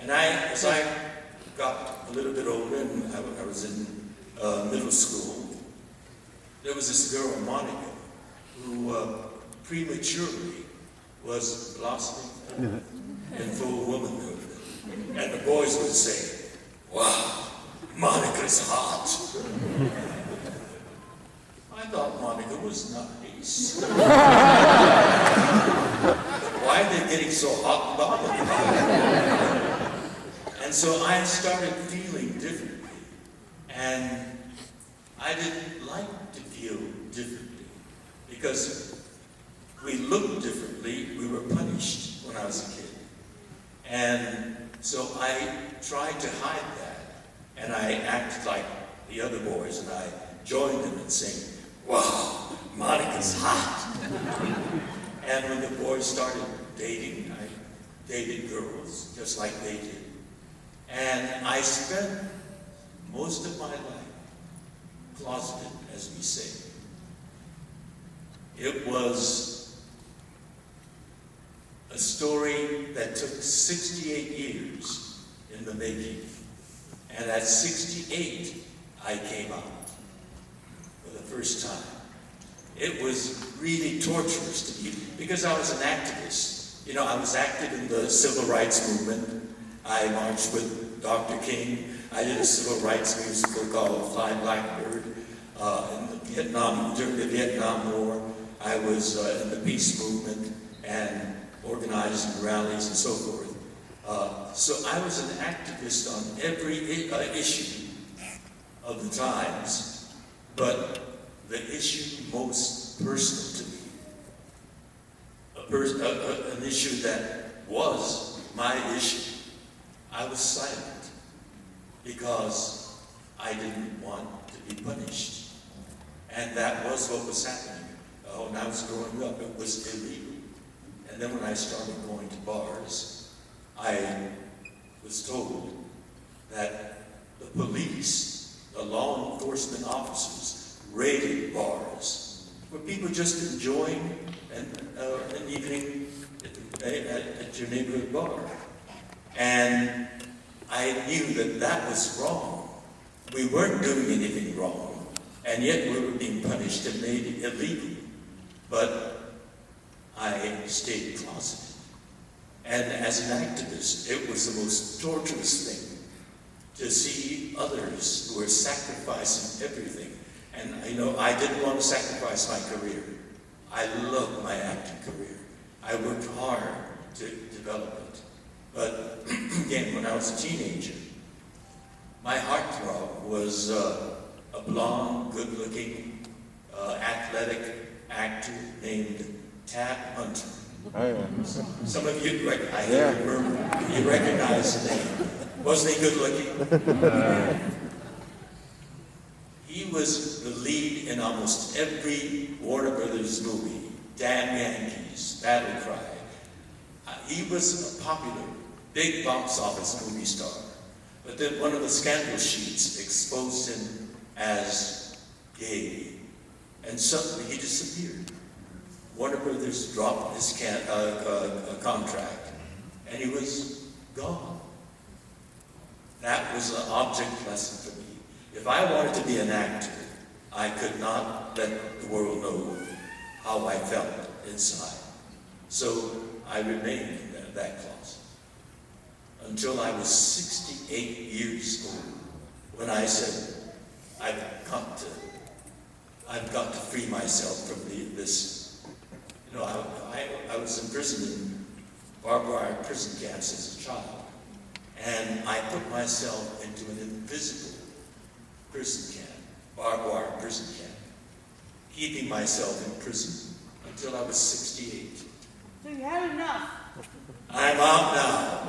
And as I got a little bit older and I was in middle school, there was this girl, Monica, who prematurely was blossoming in full womanhood. And the boys would say, "Wow, Monica's hot." I thought Monica was nice. Why are they getting so hot and bothered? And so I started feeling differently. And I didn't like to feel differently because we looked differently. We were punished when I was a kid. And so I tried to hide that. And I acted like the other boys, and I joined them in saying, "Wow, Monica's hot." And when the boys started dating, I dated girls just like they did. And I spent most of my life closeted, as we say. It was a story that took 68 years in the making. And at 68, I came out for the first time. It was really torturous to me because I was an activist. You know, I was active in the civil rights movement. I marched with Dr. King. I did a civil rights musical called Fly Blackbird during the Vietnam War. I was in the peace movement and organizing rallies and so forth. So I was an activist on every issue of the times, but the issue most personal to me, an issue that was my issue, I was silent because I didn't want to be punished. And that was what was happening. When I was growing up, it was illegal. And then when I started going to bars, I was told that the police, the law enforcement officers, raided bars where people just enjoying an evening at your neighborhood bar. And I knew that that was wrong. We weren't doing anything wrong, and yet we were being punished and made illegal. But I stayed closeted. And as an activist, it was the most torturous thing to see others who were sacrificing everything. And I didn't want to sacrifice my career. I loved my acting career. I worked hard to develop it. But again, when I was a teenager, my heartthrob was a blonde, good-looking, athletic actor named Tad Hunter. Oh, yeah. Some of you, I hear you murmur, you recognize the name. Wasn't he good-looking? He was the lead in almost every Warner Brothers movie. Damn Yankees, Battle Cry. He was a popular, big box office movie star. But then one of the scandal sheets exposed him as gay. And suddenly he disappeared. Warner Brothers dropped his contract, and he was gone. That was an object lesson for me. If I wanted to be an actor, I could not let the world know how I felt inside. So I remained in that closet until I was 68 years old, when I said, I've got to free myself from this. I was imprisoned in barbed wire prison camps as a child, and I put myself into an invisible prison camp, barbed wire prison camp, keeping myself in prison until I was 68. So you had enough. I'm out now.